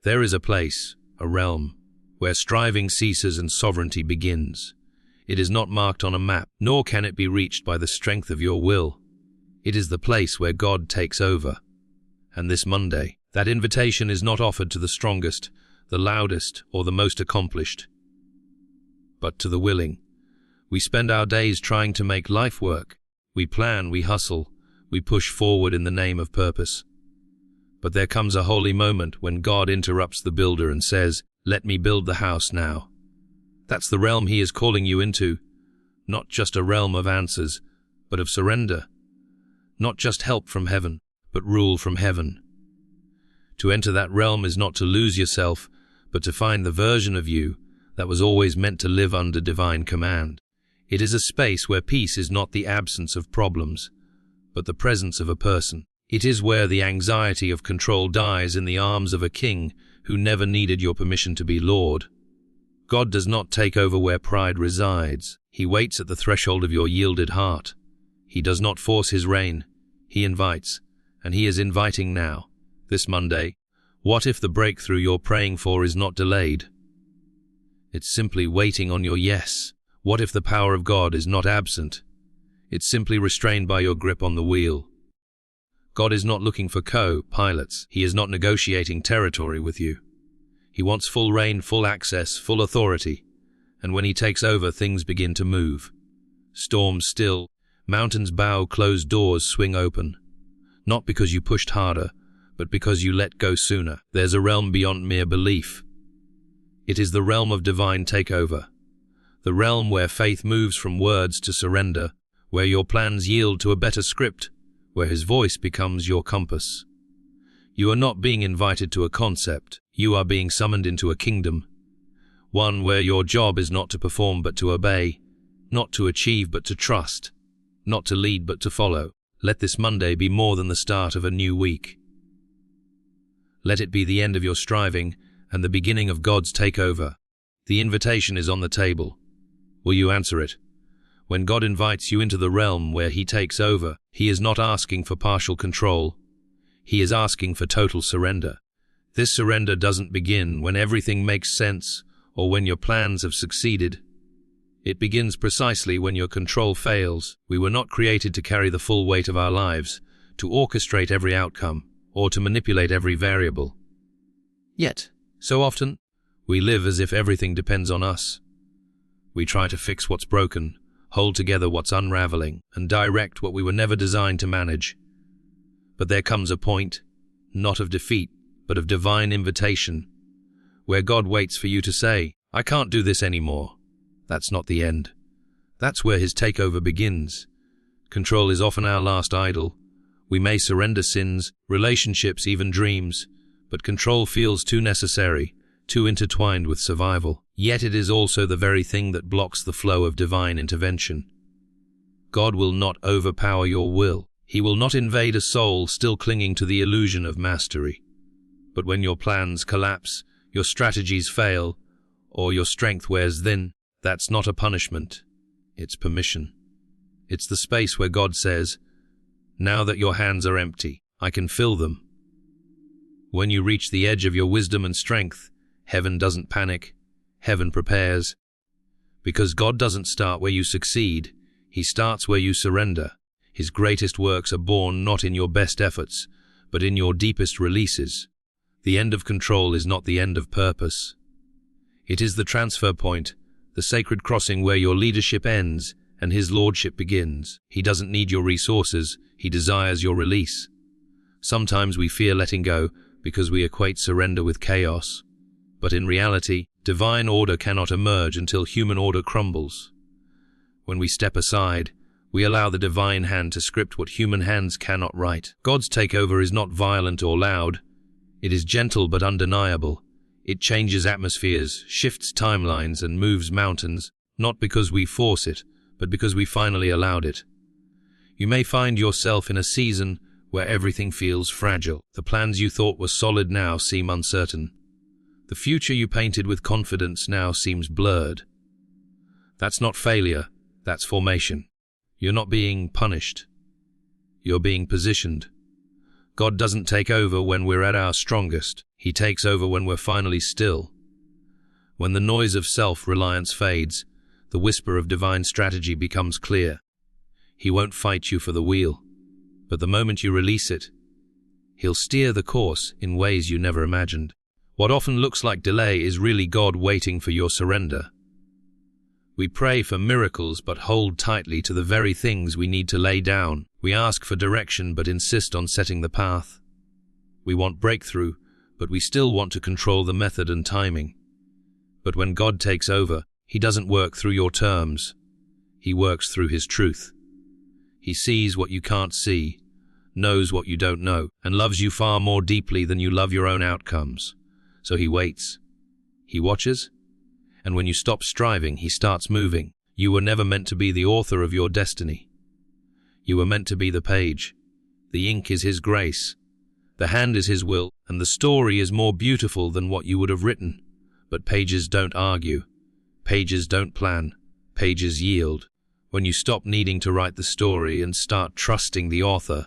There is a place, a realm, where striving ceases and sovereignty begins. It is not marked on a map, nor can it be reached by the strength of your will. It is the place where God takes over. And this Monday, that invitation is not offered to the strongest, the loudest, or the most accomplished, but to the willing. We spend our days trying to make life work. We plan, we hustle, we push forward in the name of purpose. But there comes a holy moment when God interrupts the builder and says, "Let me build the house now." That's the realm He is calling you into. Not just a realm of answers, but of surrender. Not just help from heaven, but rule from heaven. To enter that realm is not to lose yourself, but to find the version of you that was always meant to live under divine command. It is a space where peace is not the absence of problems, but the presence of a person. It is where the anxiety of control dies in the arms of a king who never needed your permission to be Lord. God does not take over where pride resides. He waits at the threshold of your yielded heart. He does not force His reign. He invites, and He is inviting now, this Monday. What if the breakthrough you're praying for is not delayed? It's simply waiting on your yes. What if the power of God is not absent? It's simply restrained by your grip on the wheel. God is not looking for co-pilots. He is not negotiating territory with you. He wants full reign, full access, full authority. And when He takes over, things begin to move. Storms still, mountains bow, closed doors swing open. Not because you pushed harder, but because you let go sooner. There's a realm beyond mere belief. It is the realm of divine takeover. The realm where faith moves from words to surrender, where your plans yield to a better script, where His voice becomes your compass. You are not being invited to a concept. You are being summoned into a kingdom. One where your job is not to perform but to obey, not to achieve but to trust, not to lead but to follow. Let this Monday be more than the start of a new week. Let it be the end of your striving and the beginning of God's takeover. The invitation is on the table. Will you answer it? When God invites you into the realm where He takes over, He is not asking for partial control. He is asking for total surrender. This surrender doesn't begin when everything makes sense or when your plans have succeeded. It begins precisely when your control fails. We were not created to carry the full weight of our lives, to orchestrate every outcome, or to manipulate every variable. Yet, so often, we live as if everything depends on us. We try to fix what's broken, hold together what's unraveling, and direct what we were never designed to manage. But there comes a point, not of defeat, but of divine invitation, where God waits for you to say, "I can't do this anymore." That's not the end. That's where His takeover begins. Control is often our last idol. We may surrender sins, relationships, even dreams, but control feels too necessary, too intertwined with survival. Yet it is also the very thing that blocks the flow of divine intervention. God will not overpower your will. He will not invade a soul still clinging to the illusion of mastery. But when your plans collapse, your strategies fail, or your strength wears thin, that's not a punishment. It's permission. It's the space where God says, "Now that your hands are empty, I can fill them." When you reach the edge of your wisdom and strength, heaven doesn't panic. Heaven prepares. Because God doesn't start where you succeed. He starts where you surrender. His greatest works are born not in your best efforts, but in your deepest releases. The end of control is not the end of purpose. It is the transfer point, the sacred crossing where your leadership ends and His lordship begins. He doesn't need your resources. He desires your release. Sometimes we fear letting go because we equate surrender with chaos. But in reality, divine order cannot emerge until human order crumbles. When we step aside, we allow the divine hand to script what human hands cannot write. God's takeover is not violent or loud. It is gentle but undeniable. It changes atmospheres, shifts timelines, and moves mountains, not because we force it, but because we finally allowed it. You may find yourself in a season where everything feels fragile. The plans you thought were solid now seem uncertain. The future you painted with confidence now seems blurred. That's not failure, that's formation. You're not being punished. You're being positioned. God doesn't take over when we're at our strongest. He He takes over when we're finally still. When the noise of self-reliance fades, the whisper of divine strategy becomes clear. He won't fight you for the wheel, but the moment you release it, he'll steer the course in ways you never imagined. What often looks like delay is really God waiting for your surrender. We pray for miracles but hold tightly to the very things we need to lay down. We ask for direction but insist on setting the path. We want breakthrough, but we still want to control the method and timing. But when God takes over, he doesn't work through your terms. He works through his truth. He sees what you can't see, knows what you don't know, and loves you far more deeply than you love your own outcomes. So he waits. He watches. And when you stop striving, he starts moving. You were never meant to be the author of your destiny. You were meant to be the page. The ink is his grace. The hand is his will, and the story is more beautiful than what you would have written. But pages don't argue. Pages don't plan. Pages yield. When you stop needing to write the story and start trusting the author,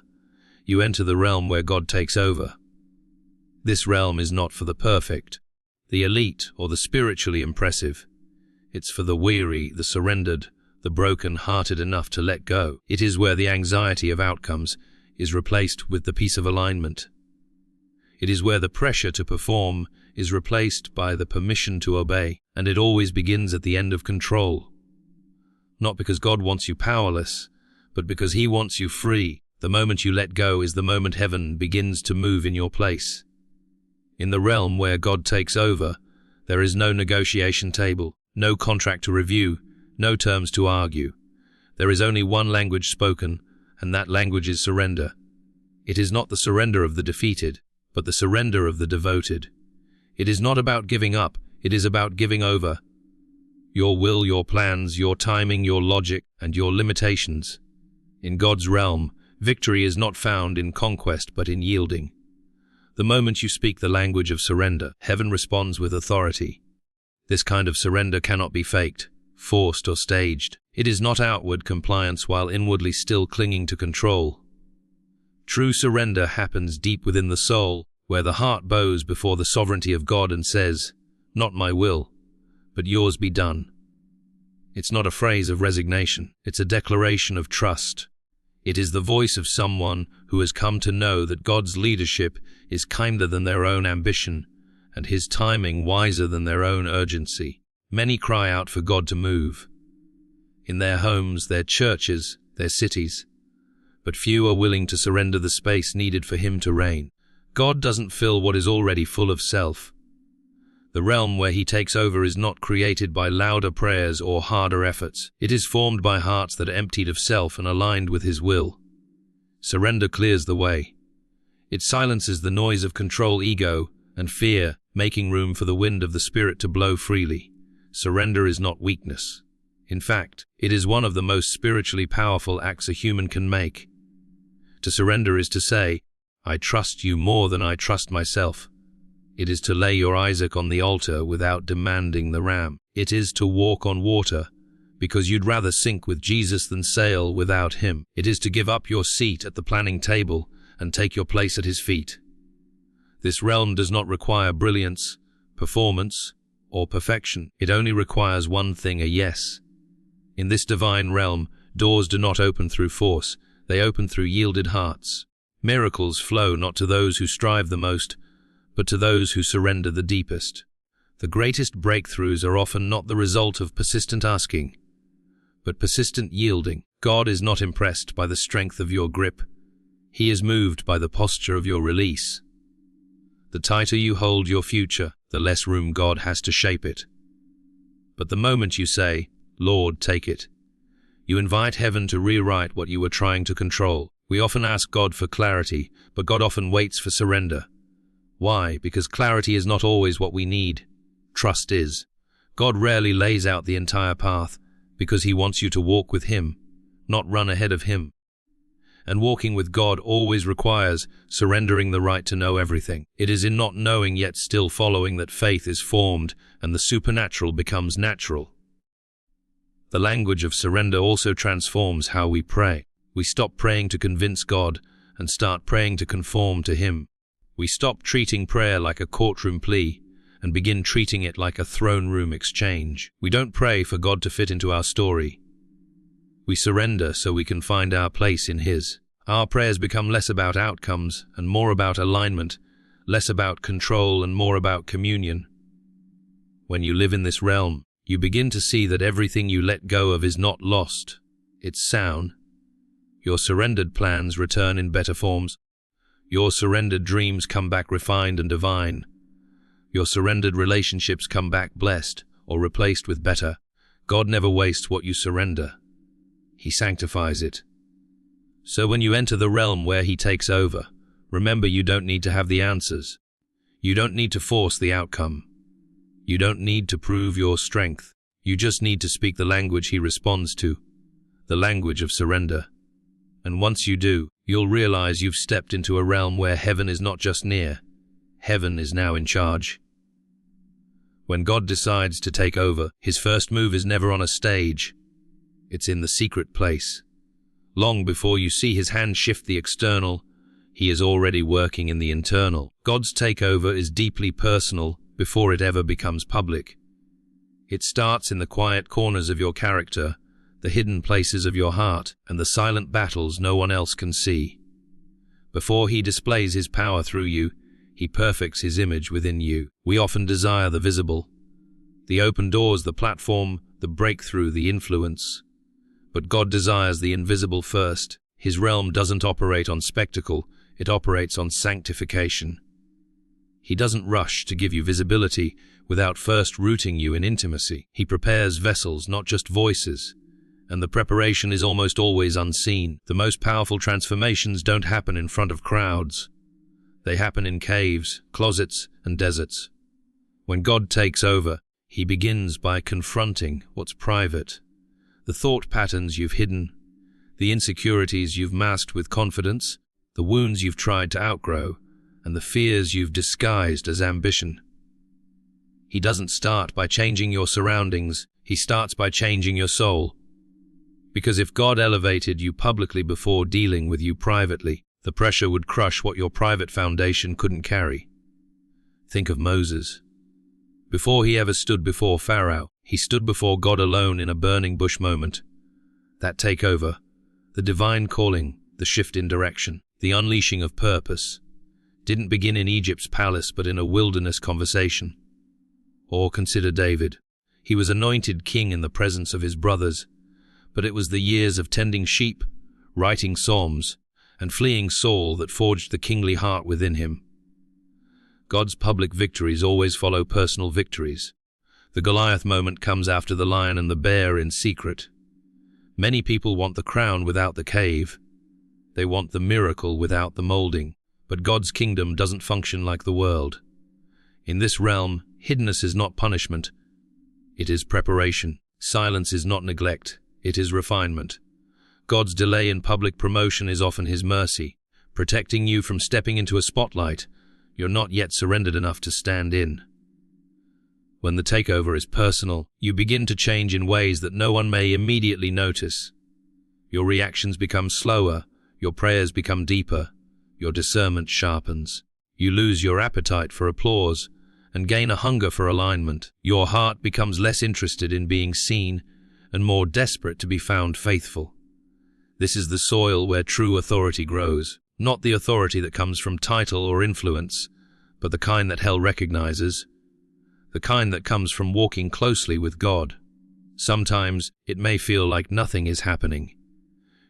you enter the realm where God takes over. This realm is not for the perfect, the elite, or the spiritually impressive. It's for the weary, the surrendered, the broken-hearted enough to let go. It is where the anxiety of outcomes is replaced with the peace of alignment. It is where the pressure to perform is replaced by the permission to obey, and it always begins at the end of control. Not because God wants you powerless, but because he wants you free. The moment you let go is the moment heaven begins to move in your place. In the realm where God takes over, there is no negotiation table, no contract to review, no terms to argue. There is only one language spoken, and that language is surrender. It is not the surrender of the defeated, but the surrender of the devoted. It is not about giving up, it is about giving over. Your will, your plans, your timing, your logic, and your limitations. In God's realm, victory is not found in conquest but in yielding. The moment you speak the language of surrender, heaven responds with authority. This kind of surrender cannot be faked, forced, or staged. It is not outward compliance while inwardly still clinging to control. True surrender happens deep within the soul, where the heart bows before the sovereignty of God and says, "Not my will, but yours be done." It's not a phrase of resignation, it's a declaration of trust. It is the voice of someone who has come to know that God's leadership is kinder than their own ambition, and his timing wiser than their own urgency. Many cry out for God to move. In their homes, their churches, their cities. But few are willing to surrender the space needed for him to reign. God doesn't fill what is already full of self. The realm where he takes over is not created by louder prayers or harder efforts. It is formed by hearts that are emptied of self and aligned with his will. Surrender clears the way. It silences the noise of control, ego, and fear, making room for the wind of the Spirit to blow freely. Surrender is not weakness. In fact, it is one of the most spiritually powerful acts a human can make. To surrender is to say, "I trust you more than I trust myself." It is to lay your Isaac on the altar without demanding the ram. It is to walk on water, because you'd rather sink with Jesus than sail without him. It is to give up your seat at the planning table and take your place at his feet. This realm does not require brilliance, performance, or perfection. It only requires one thing, a yes. In this divine realm, doors do not open through force, they open through yielded hearts. Miracles flow not to those who strive the most, but to those who surrender the deepest. The greatest breakthroughs are often not the result of persistent asking, but persistent yielding. God is not impressed by the strength of your grip. He is moved by the posture of your release. The tighter you hold your future, the less room God has to shape it. But the moment you say, "Lord, take it," you invite heaven to rewrite what you were trying to control. We often ask God for clarity, but God often waits for surrender. Why? Because clarity is not always what we need. Trust is. God rarely lays out the entire path, because he wants you to walk with him, not run ahead of him. And walking with God always requires surrendering the right to know everything. It is in not knowing yet still following that faith is formed and the supernatural becomes natural. The language of surrender also transforms how we pray. We stop praying to convince God and start praying to conform to him. We stop treating prayer like a courtroom plea and begin treating it like a throne room exchange. We don't pray for God to fit into our story. We surrender so we can find our place in His. Our prayers become less about outcomes and more about alignment, less about control and more about communion. When you live in this realm, you begin to see that everything you let go of is not lost. It's sound. Your surrendered plans return in better forms. Your surrendered dreams come back refined and divine. Your surrendered relationships come back blessed or replaced with better. God never wastes what you surrender. He sanctifies it. So when you enter the realm where He takes over, remember you don't need to have the answers. You don't need to force the outcome. You don't need to prove your strength. You just need to speak the language He responds to, the language of surrender. And once you do, you'll realize you've stepped into a realm where heaven is not just near. Heaven is now in charge. When God decides to take over, His first move is never on a stage. It's in the secret place. Long before you see His hand shift the external, He is already working in the internal. God's takeover is deeply personal before it ever becomes public. It starts in the quiet corners of your character, the hidden places of your heart, and the silent battles no one else can see. Before He displays His power through you, He perfects His image within you. We often desire the visible, the open doors, the platform, the breakthrough, the influence. But God desires the invisible first. His realm doesn't operate on spectacle, it operates on sanctification. He doesn't rush to give you visibility without first rooting you in intimacy. He prepares vessels, not just voices, and the preparation is almost always unseen. The most powerful transformations don't happen in front of crowds. They happen in caves, closets, and deserts. When God takes over, He begins by confronting what's private, the thought patterns you've hidden, the insecurities you've masked with confidence, the wounds you've tried to outgrow, and the fears you've disguised as ambition. He doesn't start by changing your surroundings, He starts by changing your soul. Because if God elevated you publicly before dealing with you privately, the pressure would crush what your private foundation couldn't carry. Think of Moses. Before he ever stood before Pharaoh, he stood before God alone in a burning bush moment. That takeover, the divine calling, the shift in direction, the unleashing of purpose, didn't begin in Egypt's palace but in a wilderness conversation. Or consider David. He was anointed king in the presence of his brothers, but it was the years of tending sheep, writing psalms, and fleeing Saul that forged the kingly heart within him. God's public victories always follow personal victories. The Goliath moment comes after the lion and the bear in secret. Many people want the crown without the cave. They want the miracle without the molding. But God's kingdom doesn't function like the world. In this realm, hiddenness is not punishment. It is preparation. Silence is not neglect. It is refinement. God's delay in public promotion is often His mercy, protecting you from stepping into a spotlight you're not yet surrendered enough to stand in. When the takeover is personal, you begin to change in ways that no one may immediately notice. Your reactions become slower, your prayers become deeper, your discernment sharpens. You lose your appetite for applause and gain a hunger for alignment. Your heart becomes less interested in being seen and more desperate to be found faithful. This is the soil where true authority grows, not the authority that comes from title or influence, but the kind that hell recognizes, the kind that comes from walking closely with God. Sometimes it may feel like nothing is happening.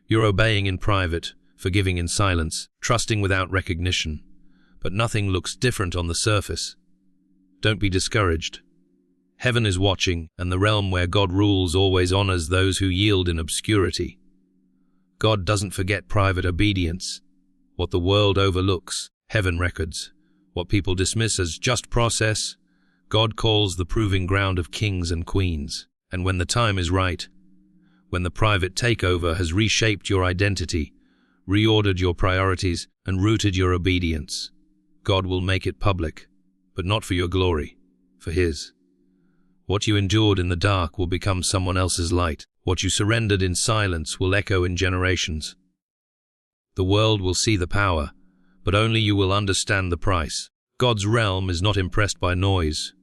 You're obeying in private, forgiving in silence, trusting without recognition, but nothing looks different on the surface. Don't be discouraged. Heaven is watching, and the realm where God rules always honors those who yield in obscurity. God doesn't forget private obedience. What the world overlooks, heaven records. What people dismiss as just process, God calls the proving ground of kings and queens. And when the time is right, when the private takeover has reshaped your identity, reordered your priorities, and rooted your obedience, God will make it public, but not for your glory, for His. What you endured in the dark will become someone else's light. What you surrendered in silence will echo in generations. The world will see the power, but only you will understand the price. God's realm is not impressed by noise.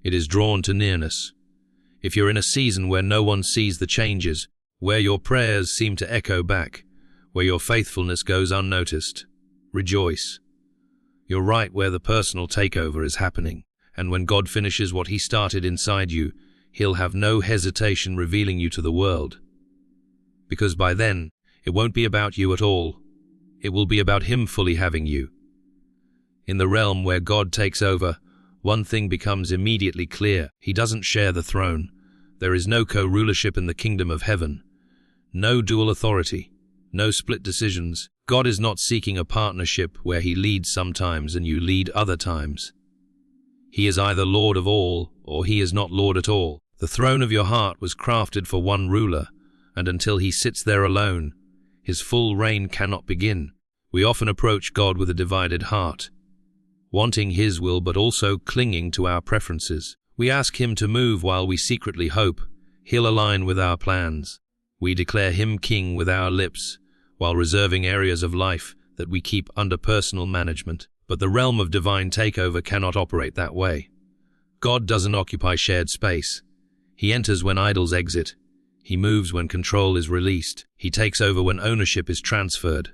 It is drawn to nearness. If you're in a season where no one sees the changes, where your prayers seem to echo back, where your faithfulness goes unnoticed, rejoice. You're right where the personal takeover is happening, and when God finishes what He started inside you, He'll have no hesitation revealing you to the world. Because by then, it won't be about you at all. It will be about Him fully having you. In the realm where God takes over, one thing becomes immediately clear. He doesn't share the throne. There is no co-rulership in the kingdom of heaven. No dual authority. No split decisions. God is not seeking a partnership where He leads sometimes and you lead other times. He is either Lord of all, or He is not Lord at all. The throne of your heart was crafted for one ruler, and until He sits there alone, His full reign cannot begin. We often approach God with a divided heart, wanting His will but also clinging to our preferences. We ask Him to move while we secretly hope He'll align with our plans. We declare Him king with our lips, while reserving areas of life that we keep under personal management. But the realm of divine takeover cannot operate that way. God doesn't occupy shared space. He enters when idols exit. He moves when control is released. He takes over when ownership is transferred.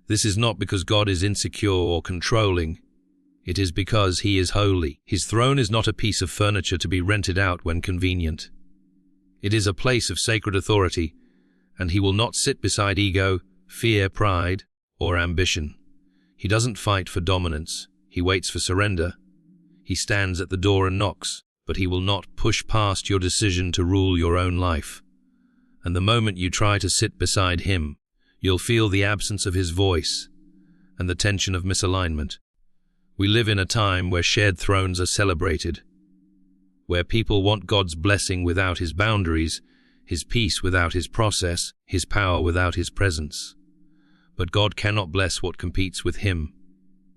This is not because God is insecure or controlling. It is because He is holy. His throne is not a piece of furniture to be rented out when convenient. It is a place of sacred authority, and He will not sit beside ego, fear, pride, or ambition. He doesn't fight for dominance. He waits for surrender. He stands at the door and knocks, but He will not push past your decision to rule your own life. And the moment you try to sit beside Him, you'll feel the absence of His voice and the tension of misalignment. We live in a time where shared thrones are celebrated, where people want God's blessing without His boundaries, His peace without His process, His power without His presence. But God cannot bless what competes with Him.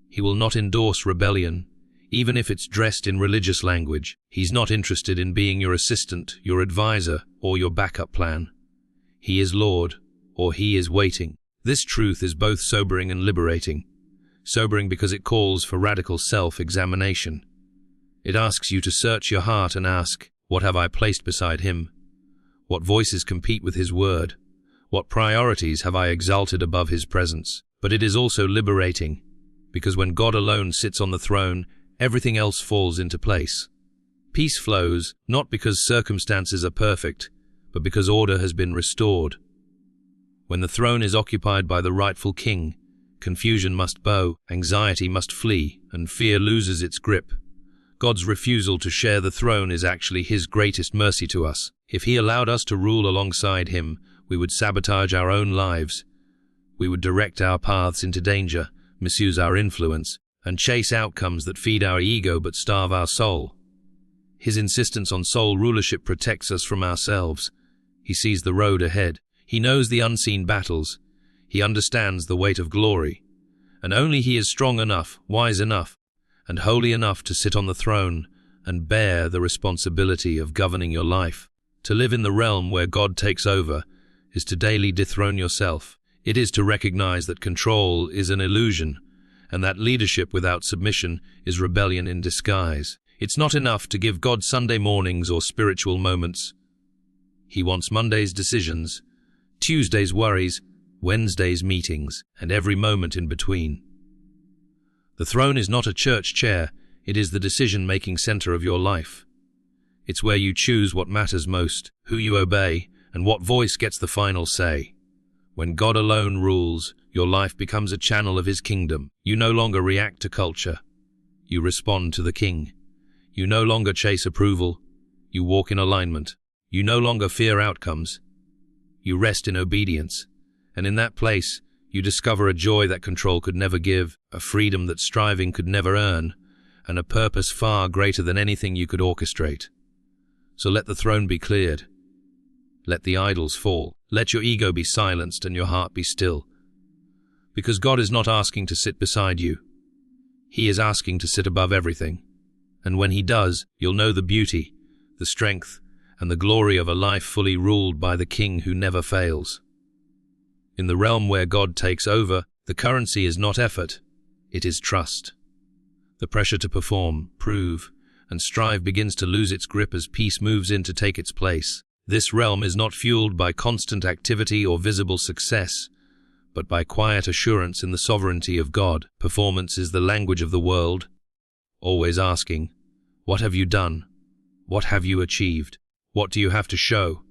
He will not endorse rebellion, even if it's dressed in religious language. He's not interested in being your assistant, your advisor, or your backup plan. He is Lord, or He is waiting. This truth is both sobering and liberating. Sobering because it calls for radical self-examination. It asks you to search your heart and ask, what have I placed beside Him? What voices compete with His word? What priorities have I exalted above His presence? But it is also liberating, because when God alone sits on the throne, everything else falls into place. Peace flows, not because circumstances are perfect, but because order has been restored. When the throne is occupied by the rightful king, confusion must bow, anxiety must flee, and fear loses its grip. God's refusal to share the throne is actually His greatest mercy to us. If He allowed us to rule alongside Him, we would sabotage our own lives. We would direct our paths into danger, misuse our influence, and chase outcomes that feed our ego but starve our soul. His insistence on sole rulership protects us from ourselves. He sees the road ahead. He knows the unseen battles. He understands the weight of glory. And only He is strong enough, wise enough, and holy enough to sit on the throne and bear the responsibility of governing your life. To live in the realm where God takes over is to daily dethrone yourself. It is to recognize that control is an illusion, and that leadership without submission is rebellion in disguise. It's not enough to give God Sunday mornings or spiritual moments. He wants Monday's decisions, Tuesday's worries, Wednesday's meetings, and every moment in between. The throne is not a church chair, it is the decision-making center of your life. It's where you choose what matters most, who you obey, and what voice gets the final say. When God alone rules, your life becomes a channel of His kingdom. You no longer react to culture. You respond to the King. You no longer chase approval. You walk in alignment. You no longer fear outcomes. You rest in obedience. And in that place, you discover a joy that control could never give, a freedom that striving could never earn, and a purpose far greater than anything you could orchestrate. So let the throne be cleared. Let the idols fall. Let your ego be silenced and your heart be still. Because God is not asking to sit beside you. He is asking to sit above everything. And when He does, you'll know the beauty, the strength, and the glory of a life fully ruled by the King who never fails. In the realm where God takes over, the currency is not effort. It is trust. The pressure to perform, prove, and strive begins to lose its grip as peace moves in to take its place. This realm is not fueled by constant activity or visible success, but by quiet assurance in the sovereignty of God. Performance is the language of the world, always asking, "What have you done? What have you achieved? What do you have to show?"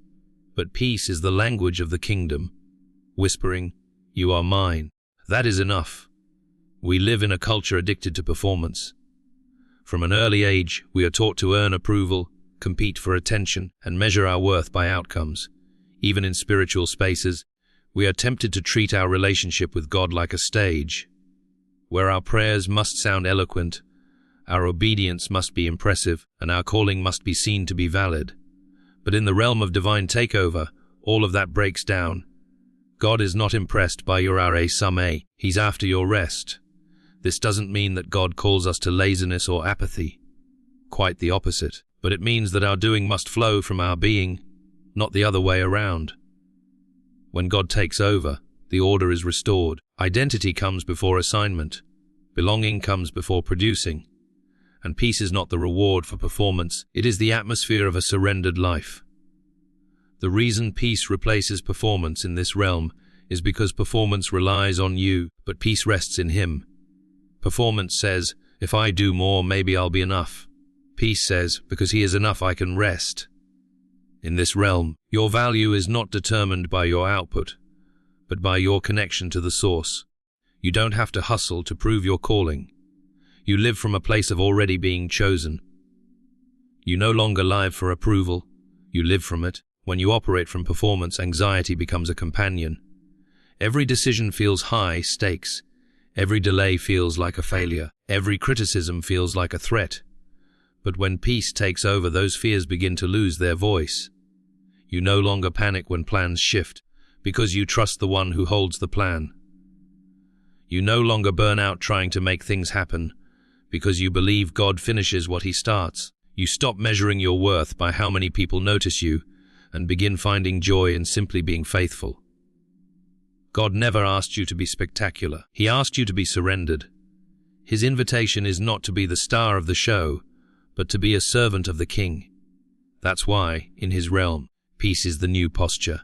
But peace is the language of the kingdom, whispering, "You are mine." That is enough. We live in a culture addicted to performance. From an early age, we are taught to earn approval, compete for attention, and measure our worth by outcomes. Even in spiritual spaces, we are tempted to treat our relationship with God like a stage, where our prayers must sound eloquent, our obedience must be impressive, and our calling must be seen to be valid. But in the realm of divine takeover, all of that breaks down. God is not impressed by your RA, He's after your rest. This doesn't mean that God calls us to laziness or apathy. Quite the opposite. But it means that our doing must flow from our being, not the other way around. When God takes over, the order is restored. Identity comes before assignment. Belonging comes before producing. And peace is not the reward for performance, it is the atmosphere of a surrendered life. The reason peace replaces performance in this realm is because performance relies on you, but peace rests in Him. Performance says, "If I do more, maybe I'll be enough." Peace says, "Because He is enough, I can rest." In this realm, your value is not determined by your output, but by your connection to the source. You don't have to hustle to prove your calling. You live from a place of already being chosen. You no longer live for approval, you live from it. When you operate from performance, anxiety becomes a companion. Every decision feels high stakes. Every delay feels like a failure. Every criticism feels like a threat. But when peace takes over, those fears begin to lose their voice. You no longer panic when plans shift, because you trust the one who holds the plan. You no longer burn out trying to make things happen, because you believe God finishes what He starts. You stop measuring your worth by how many people notice you, and begin finding joy in simply being faithful. God never asked you to be spectacular. He asked you to be surrendered. His invitation is not to be the star of the show, but to be a servant of the King. That's why, in His realm, peace is the new posture.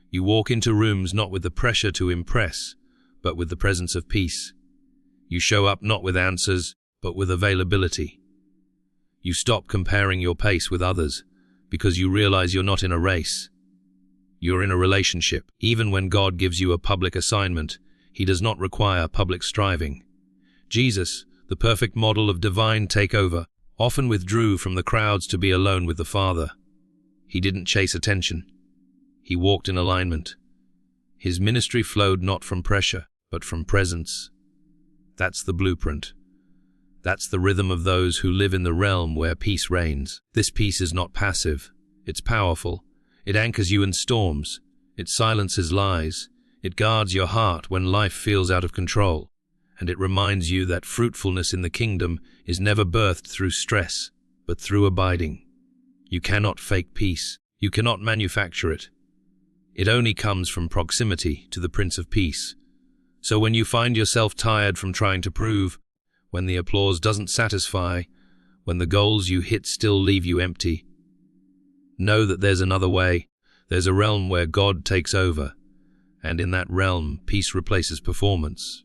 You walk into rooms not with the pressure to impress, but with the presence of peace. You show up not with answers, but with availability. You stop comparing your pace with others, because you realize you're not in a race. You're in a relationship. Even when God gives you a public assignment, He does not require public striving. Jesus, the perfect model of divine takeover, often withdrew from the crowds to be alone with the Father. He didn't chase attention. He walked in alignment. His ministry flowed not from pressure, but from presence. That's the blueprint. That's the rhythm of those who live in the realm where peace reigns. This peace is not passive. It's powerful. It anchors you in storms. It silences lies. It guards your heart when life feels out of control. And it reminds you that fruitfulness in the kingdom is never birthed through stress, but through abiding. You cannot fake peace. You cannot manufacture it. It only comes from proximity to the Prince of Peace. So when you find yourself tired from trying to prove, when the applause doesn't satisfy, when the goals you hit still leave you empty, know that there's another way. There's a realm where God takes over, and in that realm, peace replaces performance.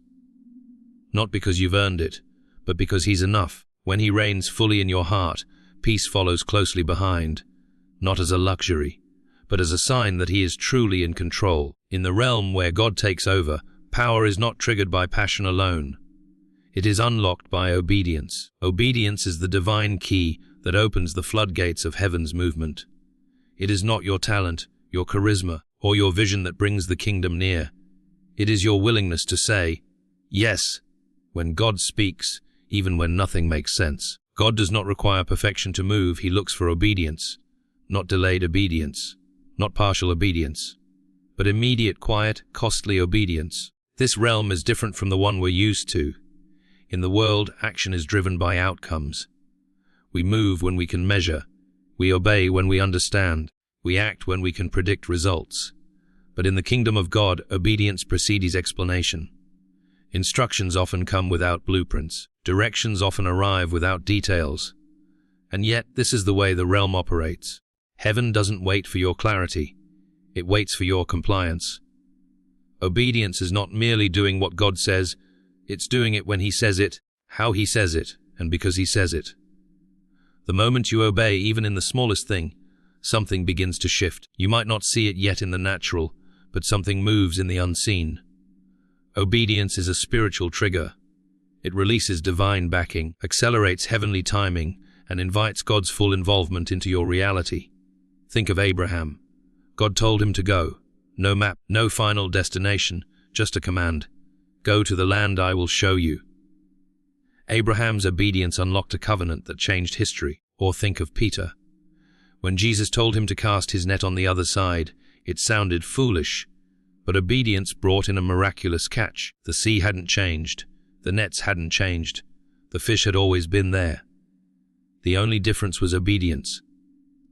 Not because you've earned it, but because He's enough. When He reigns fully in your heart, peace follows closely behind, not as a luxury, but as a sign that He is truly in control. In the realm where God takes over, power is not triggered by passion alone. It is unlocked by obedience. Obedience is the divine key that opens the floodgates of heaven's movement. It is not your talent, your charisma, or your vision that brings the kingdom near. It is your willingness to say, yes, when God speaks, even when nothing makes sense. God does not require perfection to move. He looks for obedience, not delayed obedience, not partial obedience, but immediate, quiet, costly obedience. This realm is different from the one we're used to. In the world, action is driven by outcomes. We move when we can measure. We obey when we understand. We act when we can predict results. But in the kingdom of God, obedience precedes explanation. Instructions often come without blueprints. Directions often arrive without details. And yet, this is the way the realm operates. Heaven doesn't wait for your clarity. It waits for your compliance. Obedience is not merely doing what God says, it's doing it when He says it, how He says it, and because He says it. The moment you obey, even in the smallest thing, something begins to shift. You might not see it yet in the natural, but something moves in the unseen. Obedience is a spiritual trigger. It releases divine backing, accelerates heavenly timing, and invites God's full involvement into your reality. Think of Abraham. God told him to go. No map, no final destination, just a command. Go to the land I will show you. Abraham's obedience unlocked a covenant that changed history. Or think of Peter. When Jesus told him to cast his net on the other side, it sounded foolish, but obedience brought in a miraculous catch. The sea hadn't changed. The nets hadn't changed. The fish had always been there. The only difference was obedience.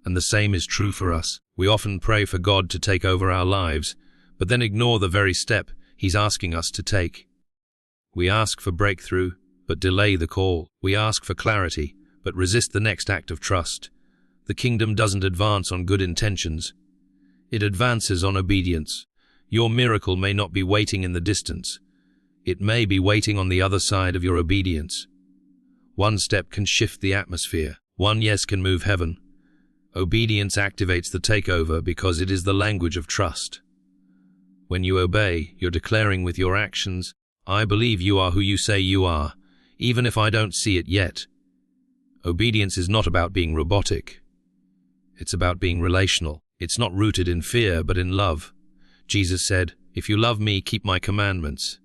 And the same is true for us. We often pray for God to take over our lives, but then ignore the very step He's asking us to take. We ask for breakthrough, but delay the call. We ask for clarity, but resist the next act of trust. The kingdom doesn't advance on good intentions. It advances on obedience. Your miracle may not be waiting in the distance. It may be waiting on the other side of your obedience. One step can shift the atmosphere. One yes can move heaven. Obedience activates the takeover because it is the language of trust. When you obey, you're declaring with your actions, I believe you are who you say you are, even if I don't see it yet. Obedience is not about being robotic. It's about being relational. It's not rooted in fear, but in love. Jesus said, if you love me, keep my commandments.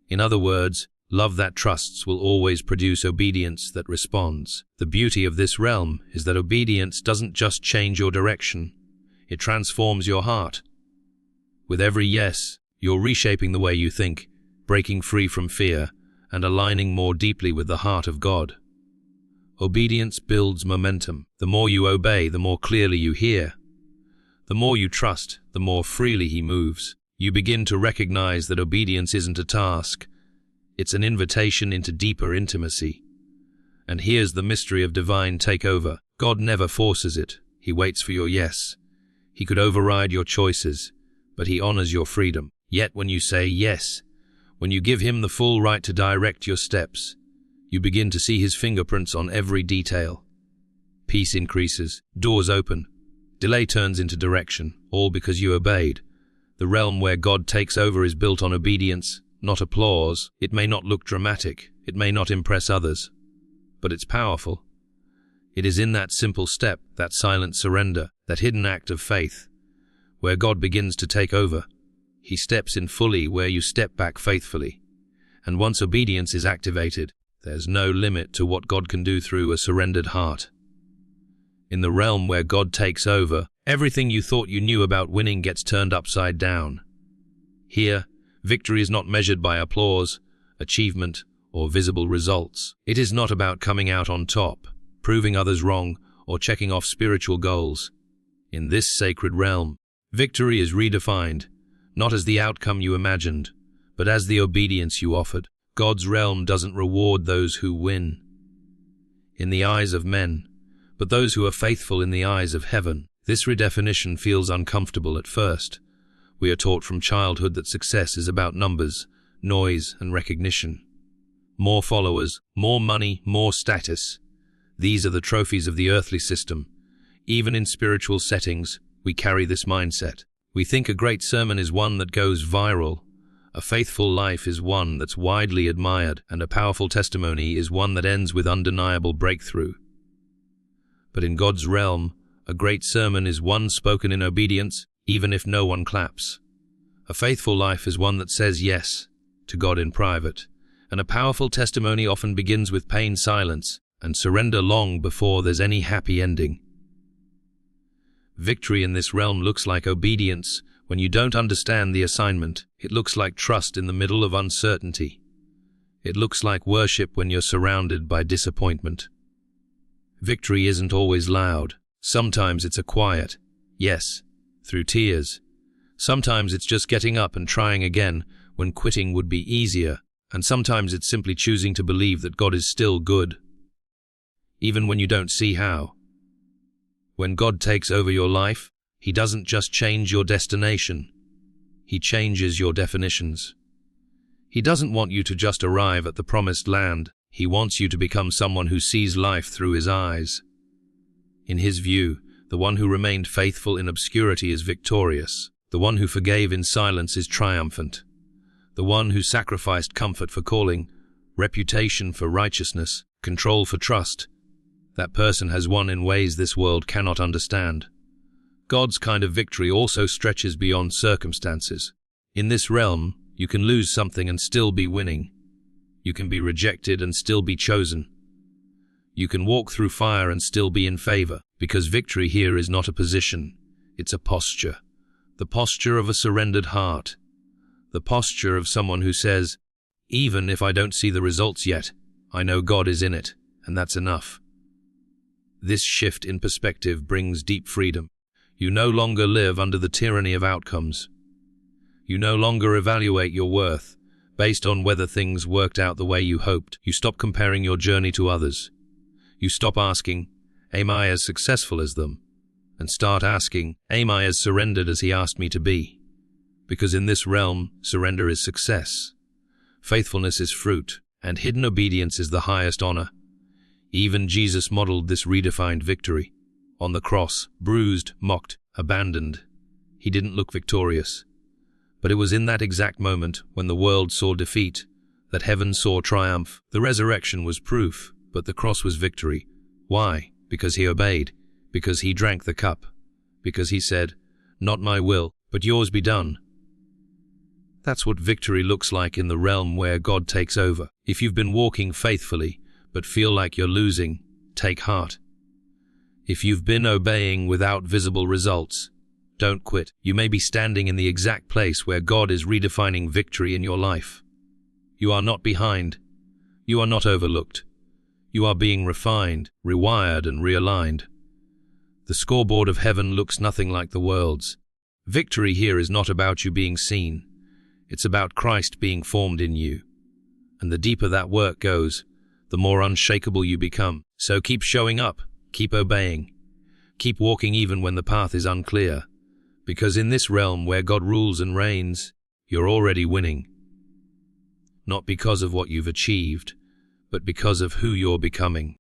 In other words, love that trusts will always produce obedience that responds. The beauty of this realm is that obedience doesn't just change your direction. It transforms your heart. With every yes, you're reshaping the way you think, breaking free from fear, and aligning more deeply with the heart of God. Obedience builds momentum. The more you obey, the more clearly you hear. The more you trust, the more freely He moves. You begin to recognize that obedience isn't a task. It's an invitation into deeper intimacy. And here's the mystery of divine takeover. God never forces it. He waits for your yes. He could override your choices, but He honors your freedom. Yet when you say yes, when you give Him the full right to direct your steps, you begin to see His fingerprints on every detail. Peace increases, doors open, delay turns into direction, all because you obeyed. The realm where God takes over is built on obedience, not applause. It may not look dramatic, it may not impress others, but it's powerful. It is in that simple step, that silent surrender, that hidden act of faith, where God begins to take over. He steps in fully where you step back faithfully. And once obedience is activated, there's no limit to what God can do through a surrendered heart. In the realm where God takes over, everything you thought you knew about winning gets turned upside down. Here, victory is not measured by applause, achievement, or visible results. It is not about coming out on top, proving others wrong, or checking off spiritual goals. In this sacred realm, victory is redefined, not as the outcome you imagined, but as the obedience you offered. God's realm doesn't reward those who win in the eyes of men, but those who are faithful in the eyes of heaven. This redefinition feels uncomfortable at first. We are taught from childhood that success is about numbers, noise, and recognition. More followers, more money, more status. These are the trophies of the earthly system. Even in spiritual settings, we carry this mindset. We think a great sermon is one that goes viral. A faithful life is one that's widely admired, and a powerful testimony is one that ends with undeniable breakthrough. But in God's realm, a great sermon is one spoken in obedience, even if no one claps. A faithful life is one that says yes to God in private, and a powerful testimony often begins with pain, silence, and surrender long before there's any happy ending. Victory in this realm looks like obedience when you don't understand the assignment. It looks like trust in the middle of uncertainty. It looks like worship when you're surrounded by disappointment. Victory isn't always loud. Sometimes it's a quiet yes, through tears. Sometimes it's just getting up and trying again when quitting would be easier. And sometimes it's simply choosing to believe that God is still good, even when you don't see how. When God takes over your life, He doesn't just change your destination. He changes your definitions. He doesn't want you to just arrive at the promised land. He wants you to become someone who sees life through His eyes. In His view, the one who remained faithful in obscurity is victorious. The one who forgave in silence is triumphant. The one who sacrificed comfort for calling, reputation for righteousness, control for trust, that person has won in ways this world cannot understand. God's kind of victory also stretches beyond circumstances. In this realm, you can lose something and still be winning. You can be rejected and still be chosen. You can walk through fire and still be in favor, because victory here is not a position, it's a posture. The posture of a surrendered heart. The posture of someone who says, even if I don't see the results yet, I know God is in it, and that's enough. This shift in perspective brings deep freedom. You no longer live under the tyranny of outcomes. You no longer evaluate your worth based on whether things worked out the way you hoped. You stop comparing your journey to others. You stop asking, am I as successful as them? And start asking, am I as surrendered as He asked me to be? Because in this realm, surrender is success. Faithfulness is fruit, and hidden obedience is the highest honor. Even Jesus modeled this redefined victory. On the cross, bruised, mocked, abandoned, He didn't look victorious. But it was in that exact moment, when the world saw defeat, that heaven saw triumph. The resurrection was proof, but the cross was victory. Why? Because He obeyed. Because He drank the cup. Because He said, not my will, but yours be done. That's what victory looks like in the realm where God takes over. If you've been walking faithfully, but feel like you're losing, take heart. If you've been obeying without visible results, don't quit. You may be standing in the exact place where God is redefining victory in your life. You are not behind. You are not overlooked. You are being refined, rewired, and realigned. The scoreboard of heaven looks nothing like the world's. Victory here is not about you being seen. It's about Christ being formed in you. And the deeper that work goes, the more unshakable you become. So keep showing up, keep obeying, keep walking even when the path is unclear. Because in this realm where God rules and reigns, you're already winning. Not because of what you've achieved, but because of who you're becoming.